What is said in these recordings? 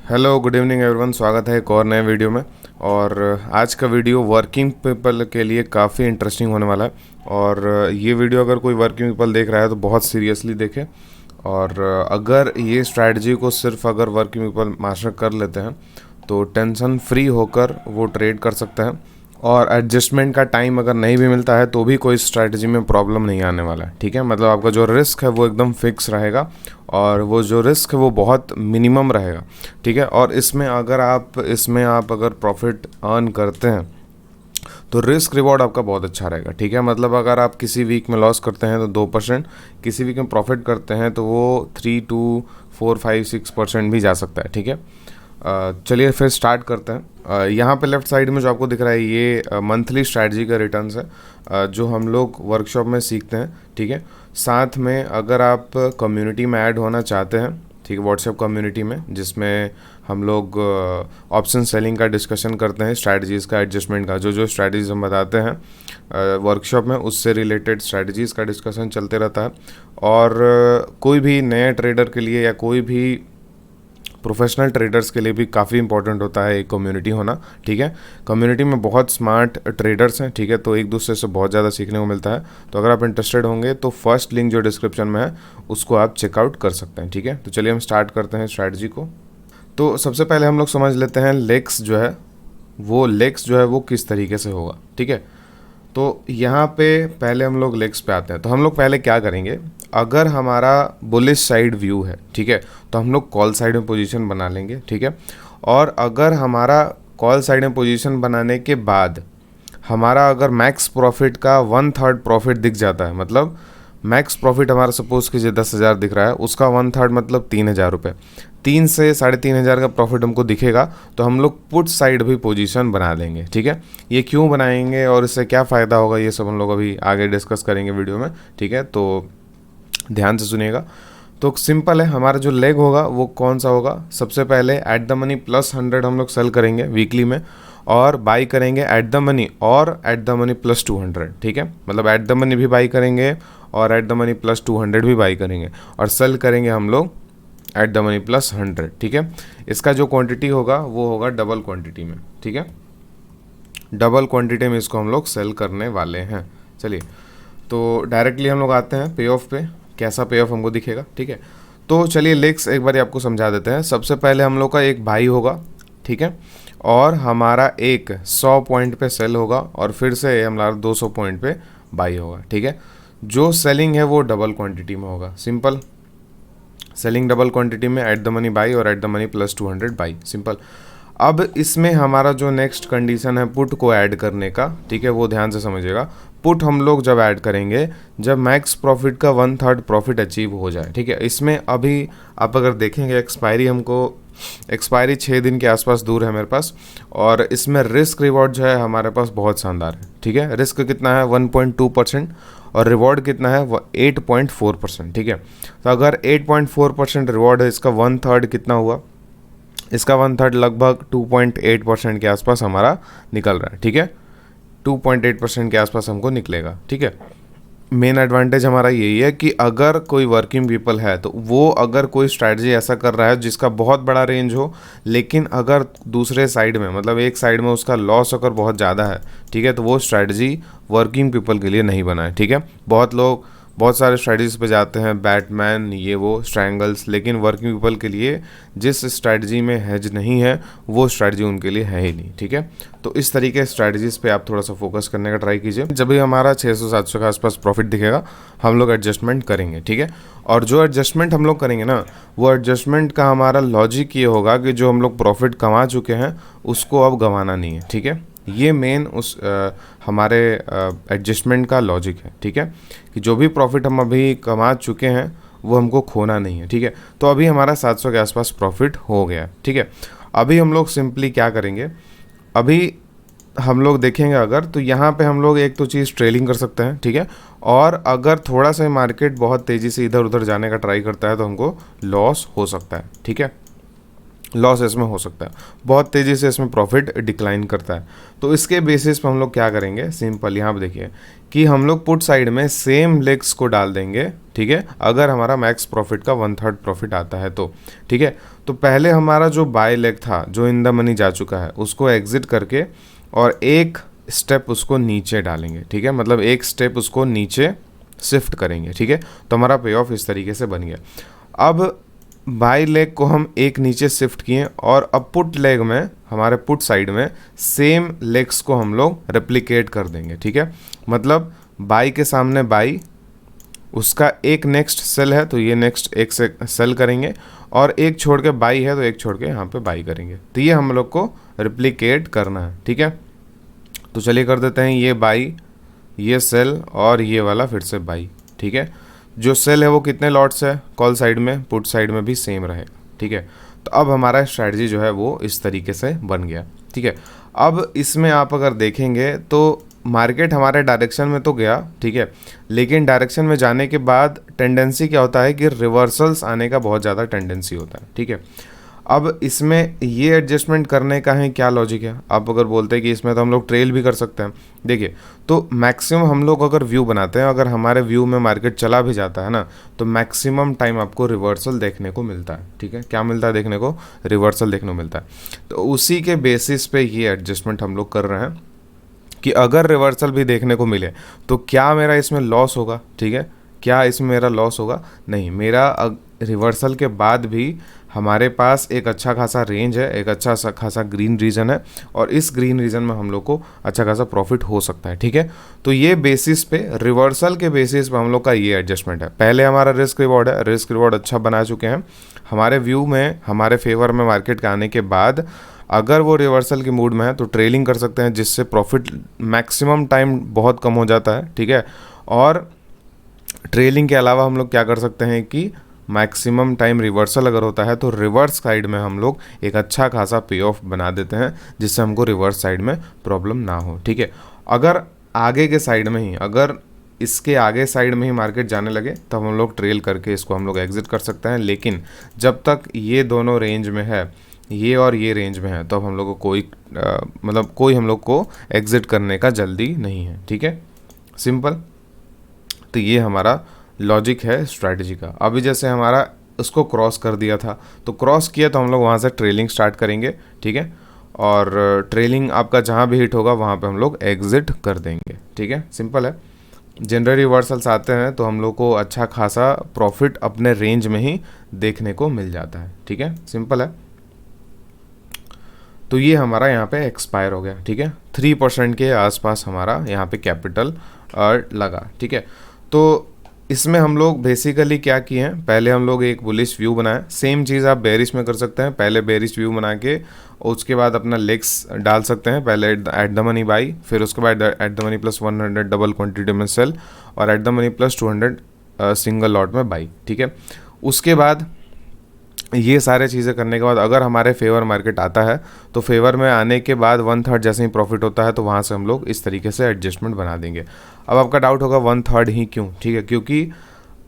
Hello good evening everyone, स्वागत है एक और नए वीडियो में। और आज का वीडियो वर्किंग पीपल के लिए काफ़ी इंटरेस्टिंग होने वाला है। और ये वीडियो अगर कोई वर्किंग पीपल देख रहा है तो बहुत सीरियसली देखे। और अगर ये स्ट्रैटेजी को सिर्फ अगर वर्किंग पीपल मास्टर कर लेते हैं तो टेंशन फ्री होकर वो ट्रेड कर सकते हैं। और एडजस्टमेंट का टाइम अगर नहीं भी मिलता है तो भी कोई स्ट्रैटेजी में प्रॉब्लम नहीं आने वाला है। ठीक है, मतलब आपका जो रिस्क है वो एकदम फिक्स रहेगा और वो जो रिस्क है वो बहुत मिनिमम रहेगा। ठीक है, और इसमें आप अगर प्रॉफिट अर्न करते हैं तो रिस्क रिवॉर्ड आपका बहुत अच्छा रहेगा। ठीक है, मतलब अगर आप किसी वीक में लॉस करते हैं तो 2%, किसी वीक में प्रॉफिट करते हैं तो वो 3 to 4 5 6% भी जा सकता है। ठीक है, चलिए फिर स्टार्ट करते हैं। यहाँ पे लेफ्ट साइड में जो आपको दिख रहा है ये मंथली स्ट्रैटेजी का रिटर्न्स है जो हम लोग वर्कशॉप में सीखते हैं। ठीक है, साथ में अगर आप कम्युनिटी में ऐड होना चाहते हैं, ठीक है, व्हाट्सएप कम्युनिटी में जिसमें हम लोग ऑप्शन सेलिंग का डिस्कशन करते हैं, स्ट्रैटेजीज़ का, एडजस्टमेंट का, जो स्ट्रैटेजीज हम बताते हैं वर्कशॉप में उससे रिलेटेड स्ट्रैटेजीज़ का डिस्कशन चलते रहता है। और कोई भी नए ट्रेडर के लिए या कोई भी प्रोफेशनल ट्रेडर्स के लिए भी काफ़ी इंपॉर्टेंट होता है एक कम्युनिटी होना। ठीक है, कम्युनिटी में बहुत स्मार्ट ट्रेडर्स हैं। ठीक है, तो एक दूसरे से बहुत ज़्यादा सीखने को मिलता है। तो अगर आप इंटरेस्टेड होंगे तो फर्स्ट लिंक जो डिस्क्रिप्शन में है उसको आप चेकआउट कर सकते हैं। ठीक है, तो चलिए हम स्टार्ट करते हैं स्ट्रैटेजी को। तो सबसे पहले हम लोग समझ लेते हैं लेग्स जो है वो किस तरीके से होगा। ठीक है, तो यहाँ पे पहले हम लोग लेग्स पे आते हैं। तो हम लोग पहले क्या करेंगे, अगर हमारा बुलिश साइड व्यू है, ठीक है, तो हम लोग कॉल साइड में पोजीशन बना लेंगे। ठीक है, और अगर हमारा कॉल साइड में पोजीशन बनाने के बाद हमारा अगर मैक्स प्रॉफिट का 1/3 प्रॉफिट दिख जाता है, मतलब मैक्स प्रॉफिट हमारा सपोज कीजिए 10,000 दिख रहा है, उसका 1/3 मतलब 3,000 रुपये, 3 से 3,500 का प्रॉफिट हमको दिखेगा तो हम लोग पुट साइड भी पोजीशन बना लेंगे। ठीक है, ये क्यों बनाएंगे और इससे क्या फ़ायदा होगा ये सब हम लोग अभी आगे डिस्कस करेंगे वीडियो में। ठीक है, तो ध्यान से सुनिएगा। तो सिंपल है, हमारा जो लेग होगा वो कौन सा होगा, सबसे पहले एट द मनी +100 हम लोग सेल करेंगे वीकली में, और बाई करेंगे एट द मनी और एट द मनी +200। ठीक है, मतलब एट द मनी भी बाई करेंगे और एट द मनी +200 भी बाई करेंगे, और सेल करेंगे हम लोग एट द मनी +100। ठीक है, इसका जो क्वांटिटी होगा वो होगा डबल क्वांटिटी में। ठीक है, डबल क्वांटिटी में इसको हम लोग सेल करने वाले हैं। चलिए, तो डायरेक्टली हम लोग आते हैं पे ऑफ पे, कैसा पे ऑफ हमको दिखेगा। ठीक है, तो चलिए लेग्स एक बार आपको समझा देते हैं। सबसे पहले हम लोग का एक बाई होगा, ठीक है, और हमारा एक 100 पॉइंट पे सेल होगा, और फिर से हमारा 200 पॉइंट पे बाई होगा। ठीक है, जो सेलिंग है वो डबल क्वांटिटी में होगा। सिंपल, सेलिंग डबल क्वांटिटी में एट द मनी बाई और at the money +200 by. Simple. अब इसमें हमारा जो नेक्स्ट कंडीशन है पुट को ऐड करने का, ठीक है, वो ध्यान से समझिएगा। पुट हम लोग जब ऐड करेंगे जब मैक्स प्रॉफिट का 1/3 प्रॉफिट अचीव हो जाए। ठीक है, इसमें अभी आप अगर देखेंगे एक्सपायरी 6 दिन के आसपास दूर है मेरे पास, और इसमें रिस्क रिवॉर्ड जो है हमारे पास बहुत शानदार है। ठीक है, रिस्क कितना है 1.2% और रिवॉर्ड कितना है वो 8.4%। ठीक है, तो अगर 8.4% रिवॉर्ड है, इसका 1/3 कितना हुआ, इसका 1/3 लगभग 2.8% के आसपास हमारा निकल रहा है। ठीक है, 2.8% के आसपास हमको निकलेगा। ठीक है, मेन एडवांटेज हमारा यही है कि अगर कोई वर्किंग पीपल है तो वो अगर कोई स्ट्रैटेजी ऐसा कर रहा है जिसका बहुत बड़ा रेंज हो, लेकिन अगर दूसरे साइड में मतलब एक साइड में उसका लॉस अगर बहुत ज़्यादा है, ठीक है, तो वो स्ट्रैटेजी वर्किंग पीपल के लिए नहीं बना है। ठीक है, बहुत लोग बहुत सारे स्ट्रैटेजीज पे जाते हैं, बैटमैन, ये वो स्ट्रैंगल्स, लेकिन वर्किंग पीपल के लिए जिस स्ट्रैटेजी में हेज नहीं है वो स्ट्रैटेजी उनके लिए है ही नहीं। ठीक है, तो इस तरीके स्ट्रैटेजीज पे आप थोड़ा सा फोकस करने का ट्राई कीजिए। जब भी हमारा 600-700 के आसपास प्रॉफिट दिखेगा हम लोग एडजस्टमेंट करेंगे। ठीक है, और जो एडजस्टमेंट हम लोग करेंगे ना, वो एडजस्टमेंट का हमारा लॉजिक ये होगा कि जो हम लोग प्रॉफिट कमा चुके हैं उसको अब गंवाना नहीं है। ठीक है, ये मेन हमारे एडजस्टमेंट का लॉजिक है। ठीक है, कि जो भी प्रॉफिट हम अभी कमा चुके हैं वो हमको खोना नहीं है। ठीक है, तो अभी हमारा 700 के आसपास प्रॉफिट हो गया। ठीक है, अभी हम लोग सिंपली क्या करेंगे, अभी हम लोग देखेंगे अगर, तो यहाँ पे हम लोग एक तो चीज़ ट्रेलिंग कर सकते हैं। ठीक है, और अगर थोड़ा सा मार्केट बहुत तेज़ी से इधर उधर जाने का ट्राई करता है तो हमको लॉस हो सकता है। ठीक है, लॉस इसमें हो सकता है, बहुत तेज़ी से इसमें प्रॉफिट डिक्लाइन करता है। तो इसके बेसिस पे हम लोग क्या करेंगे, सिंपल यहाँ पे देखिए कि हम लोग पुट साइड में सेम लेग्स को डाल देंगे, ठीक है, अगर हमारा मैक्स प्रॉफिट का 1/3 प्रॉफिट आता है तो, ठीक है। तो पहले हमारा जो बाय लेग था जो इन द मनी जा चुका है उसको एग्जिट करके और एक स्टेप उसको नीचे डालेंगे, ठीक है, मतलब एक स्टेप उसको नीचे शिफ्ट करेंगे, ठीक है। तो हमारा पे ऑफ इस तरीके से बन गया। अब बाई लेग को हम एक नीचे शिफ्ट किए और अब पुट लेग में, हमारे पुट साइड में सेम लेग्स को हम लोग रेप्लिकेट कर देंगे, ठीक है। मतलब बाई के सामने बाई, उसका एक नेक्स्ट सेल है तो ये नेक्स्ट एक से सेल करेंगे, और एक छोड़ के बाई है तो एक छोड़ के यहाँ पे बाई करेंगे। तो ये हम लोग को रेप्लिकेट करना है, ठीक है। तो चलिए कर देते हैं, ये बाई, ये सेल और ये वाला फिर से बाई, ठीक है। जो सेल है वो कितने लॉट्स है, कॉल साइड में, पुट साइड में भी सेम रहेगा, ठीक है। तो अब हमारा स्ट्रैटेजी जो है वो इस तरीके से बन गया, ठीक है। अब इसमें आप अगर देखेंगे तो मार्केट हमारे डायरेक्शन में तो गया, ठीक है, लेकिन डायरेक्शन में जाने के बाद टेंडेंसी क्या होता है कि रिवर्सल्स आने का बहुत ज़्यादा टेंडेंसी होता है, ठीक है। अब इसमें ये एडजस्टमेंट करने का है क्या लॉजिक है, आप अगर बोलते हैं कि इसमें तो हम लोग ट्रेल भी कर सकते हैं, देखिए तो मैक्सिमम हम लोग अगर व्यू बनाते हैं, अगर हमारे व्यू में मार्केट चला भी जाता है ना, तो मैक्सिमम टाइम आपको रिवर्सल देखने को मिलता है, ठीक है। क्या मिलता है देखने को, रिवर्सल देखने को मिलता है। तो उसी के बेसिस पे ये एडजस्टमेंट हम लोग कर रहे हैं कि अगर रिवर्सल भी देखने को मिले तो क्या मेरा इसमें लॉस होगा, ठीक है, क्या इसमें मेरा लॉस होगा, नहीं, मेरा रिवर्सल के बाद भी हमारे पास एक अच्छा खासा रेंज है, एक अच्छा खासा ग्रीन रीजन है, और इस ग्रीन रीजन में हम लोग को अच्छा खासा प्रॉफिट हो सकता है, ठीक है। तो ये बेसिस पे, रिवर्सल के बेसिस पे हम लोग का ये एडजस्टमेंट है। पहले हमारा रिस्क रिवॉर्ड है, रिस्क रिवॉर्ड अच्छा बना चुके हैं, हमारे व्यू में, हमारे फेवर में मार्केट के आने के बाद अगर वो रिवर्सल की मूड में है तो ट्रेलिंग कर सकते हैं, जिससे प्रॉफिट मैक्सिमम टाइम बहुत कम हो जाता है, ठीक है। और ट्रेलिंग के अलावा हम लोग क्या कर सकते हैं कि मैक्सिमम टाइम रिवर्सल अगर होता है तो रिवर्स साइड में हम लोग एक अच्छा खासा पे ऑफ बना देते हैं, जिससे हमको रिवर्स साइड में प्रॉब्लम ना हो, ठीक है। अगर आगे के साइड में ही, अगर इसके आगे साइड में ही मार्केट जाने लगे तब हम लोग ट्रेल करके इसको हम लोग एग्जिट कर सकते हैं, लेकिन जब तक ये दोनों रेंज में है, ये और ये रेंज में है, तो अब हम लोग को कोई हम लोग को एग्जिट करने का जल्दी नहीं है, ठीक है, सिंपल। तो ये हमारा लॉजिक है स्ट्रैटेजी का। अभी जैसे हमारा उसको क्रॉस कर दिया था, तो क्रॉस किया तो हम लोग वहाँ से ट्रेलिंग स्टार्ट करेंगे, ठीक है, और ट्रेलिंग आपका जहाँ भी हिट होगा वहाँ पे हम लोग एग्जिट कर देंगे, ठीक है, सिंपल है। जनरल रिवर्सल्स आते हैं तो हम लोग को अच्छा खासा प्रॉफिट अपने रेंज में ही देखने को मिल जाता है, ठीक है, सिंपल है। तो ये हमारा यहाँ पे एक्सपायर हो गया, ठीक है, 3% के आसपास हमारा यहाँ पे कैपिटल लगा, ठीक है। तो इसमें हम लोग बेसिकली क्या किए हैं, पहले हम लोग एक बुलिश व्यू बनाए, सेम चीज़ आप बेरिश में कर सकते हैं, पहले बेरिश व्यू बना के उसके बाद अपना लेग्स डाल सकते हैं, पहले एट द मनी बाई, फिर उसके बाद at the money plus 100 double quantity में सेल, और at the money plus 200 single lot में बाई, ठीक है। उसके बाद ये सारे चीज़ें करने के बाद अगर हमारे फेवर मार्केट आता है तो फेवर में आने के बाद 1/3 जैसे ही प्रॉफिट होता है तो वहाँ से हम लोग इस तरीके से एडजस्टमेंट बना देंगे। अब आपका डाउट होगा 1/3 ही क्यों, ठीक है, क्योंकि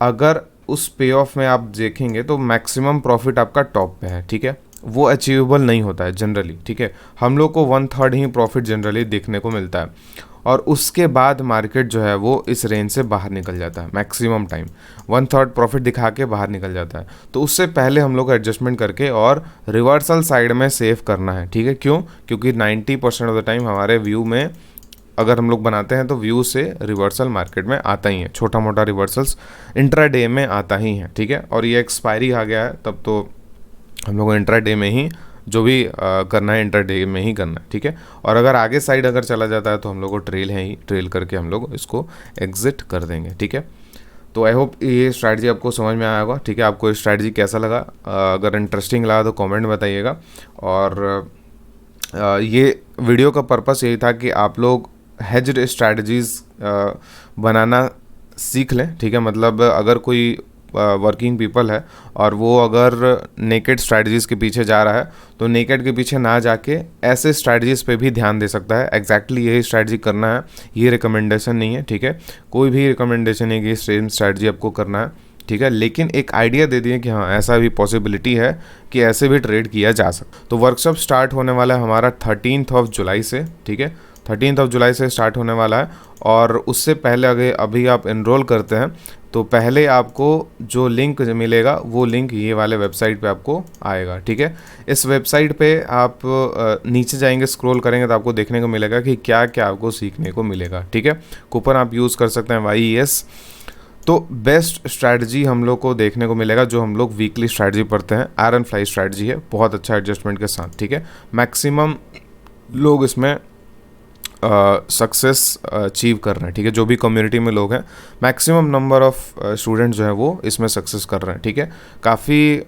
अगर उस पे ऑफ में आप देखेंगे तो मैक्सिमम प्रॉफिट आपका टॉप पे है, ठीक है, वो अचीवेबल नहीं होता है जनरली, ठीक है। हम लोग को 1/3 ही प्रॉफिट जनरली देखने को मिलता है, और उसके बाद मार्केट जो है वो इस रेंज से बाहर निकल जाता है, मैक्सिमम टाइम 1/3 प्रॉफिट दिखा के बाहर निकल जाता है। तो उससे पहले हम लोग एडजस्टमेंट करके और रिवर्सल साइड में सेव करना है, ठीक है। क्यों, क्योंकि 90% ऑफ द टाइम हमारे व्यू में अगर हम लोग बनाते हैं तो व्यू से रिवर्सल मार्केट में आता ही है, छोटा मोटा रिवर्सल्स इंट्राडे में आता ही है, ठीक है। और ये एक्सपायरी आ गया है तब तो हम लोग को इंट्राडे में ही जो भी करना है इंट्राडे में ही करना है, ठीक है। और अगर आगे साइड अगर चला जाता है तो हम लोग को ट्रेल है ही, ट्रेल करके हम लोग इसको एग्जिट कर देंगे, ठीक है। तो आई होप ये स्ट्रैटेजी आपको समझ में आया होगा, ठीक है। आपको ये स्ट्रैटेजी कैसा लगा, अगर इंटरेस्टिंग लगा तो कमेंट में बताइएगा। और ये वीडियो का पर्पस यही था कि आप लोग हेज्ड स्ट्रैटेजीज़ बनाना सीख लें, ठीक है। मतलब अगर कोई वर्किंग पीपल है और वो अगर नेकेड स्ट्रैटेजीज़ के पीछे जा रहा है तो नेकेड के पीछे ना जाके ऐसे स्ट्रैटेजीज़ पे भी ध्यान दे सकता है। एग्जैक्टली यही स्ट्रैटेजी करना है, ये रिकमेंडेशन नहीं है, ठीक है। कोई भी रिकमेंडेशन नहीं कि सेम स्ट्रैटेजी आपको करना है, ठीक है, लेकिन एक आइडिया दे दिए कि हाँ ऐसा भी पॉसिबिलिटी है कि ऐसे भी ट्रेड किया जा सकता। तो वर्कशॉप स्टार्ट होने वाला है हमारा 13 जुलाई से, ठीक है, 13 जुलाई से स्टार्ट होने वाला है। और उससे पहले अगर अभी आप इनरोल करते हैं तो पहले आपको जो लिंक मिलेगा वो लिंक ये वाले वेबसाइट पे आपको आएगा, ठीक है। इस वेबसाइट पे आप नीचे जाएंगे, स्क्रॉल करेंगे तो आपको देखने को मिलेगा कि क्या क्या आपको सीखने को मिलेगा, ठीक है। कूपन आप यूज़ कर सकते हैं YES। तो बेस्ट स्ट्रैटेजी हम लोग को देखने को मिलेगा जो हम लोग वीकली स्ट्रैटेजी पढ़ते हैं, आयरन फ्लाई स्ट्रैटेजी है, बहुत अच्छा एडजस्टमेंट के साथ, ठीक है। मैक्सिमम लोग इसमें सक्सेस अचीव कर रहे हैं, ठीक है। जो भी कम्युनिटी में लोग हैं, मैक्सिमम नंबर ऑफ स्टूडेंट जो है वो इसमें सक्सेस कर रहे हैं, ठीक है। काफ़ी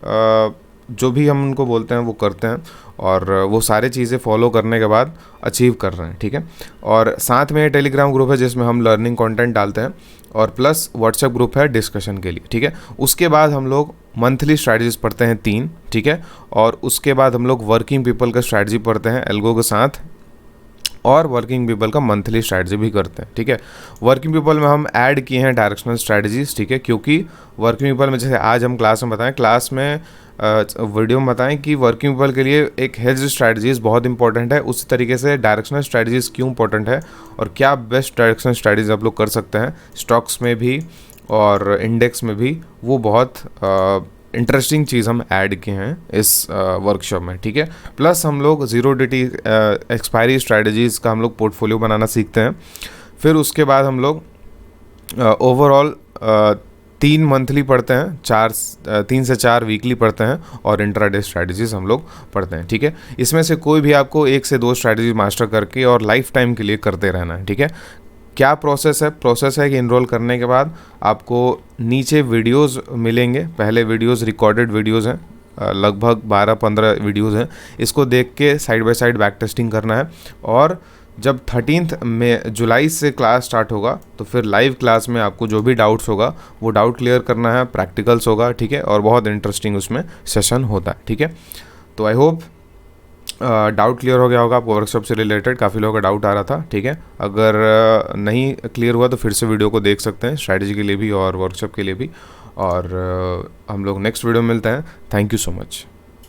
जो भी हम उनको बोलते हैं वो करते हैं और वो सारी चीज़ें फॉलो करने के बाद अचीव कर रहे हैं, ठीक है। और साथ में टेलीग्राम ग्रुप है जिसमें हम लर्निंग कंटेंट डालते हैं और प्लस व्हाट्सएप ग्रुप है डिस्कशन के लिए, ठीक है। उसके बाद हम लोग मंथली स्ट्रैटेजीज पढ़ते हैं 3, ठीक है। और उसके बाद हम लोग वर्किंग पीपल का स्ट्रैटेजी पढ़ते हैं एल्गो के साथ, और वर्किंग पीपल का मंथली स्ट्रैटेजी भी करते हैं, ठीक है। वर्किंग पीपल में हम ऐड किए हैं डायरेक्शनल स्ट्रैटेजीज, ठीक है, क्योंकि वर्किंग पीपल में जैसे आज हम क्लास में बताएं, क्लास में वीडियो में बताएं कि वर्किंग पीपल के लिए एक हेज स्ट्रैटेजीज बहुत इंपॉर्टेंट है, उसी तरीके से डायरेक्शनल स्ट्रैटेजीज क्यों इंपॉर्टेंट है और क्या बेस्ट डायरेक्शनल स्ट्रैटेजीज आप लोग कर सकते हैं स्टॉक्स में भी और इंडेक्स में भी, वो बहुत इंटरेस्टिंग चीज़ हम ऐड किए हैं इस वर्कशॉप में, ठीक है। प्लस हम लोग ज़ीरो DT एक्सपायरी स्ट्रैटेजीज़ का हम लोग पोर्टफोलियो बनाना सीखते हैं। फिर उसके बाद हम लोग ओवरऑल 3 मंथली पढ़ते हैं, 3 से 4 वीकली पढ़ते हैं और इंट्राडे स्ट्रैटेजीज़ हम लोग पढ़ते हैं, ठीक है। इसमें से कोई भी आपको 1 से 2 स्ट्रैटेजी मास्टर करके और लाइफ टाइम के लिए करते रहना है, ठीक है। क्या प्रोसेस है? प्रोसेस है कि इनरोल करने के बाद आपको नीचे वीडियोस मिलेंगे। पहले वीडियोस रिकॉर्डेड वीडियोस हैं, लगभग 12-15 वीडियोस हैं। इसको देख के side by side back testing करना है और जब 13 जुलाई से क्लास स्टार्ट होगा तो फिर लाइव क्लास में आपको जो भी डाउट्स होगा वो डाउट क्लियर करना है, प्रैक्टिकल्स होगा, ठीक है। और बहुत इंटरेस्टिंग उसमें सेशन होता है, ठीक है। तो आई होप डाउट क्लियर हो गया होगा आपको वर्कशॉप से रिलेटेड। काफ़ी लोगों का डाउट आ रहा था, ठीक है। अगर नहीं क्लियर हुआ तो फिर से वीडियो को देख सकते हैं, स्ट्रैटेजी के लिए भी और वर्कशॉप के लिए भी। और हम लोग नेक्स्ट वीडियो में मिलते हैं। Thank you so much.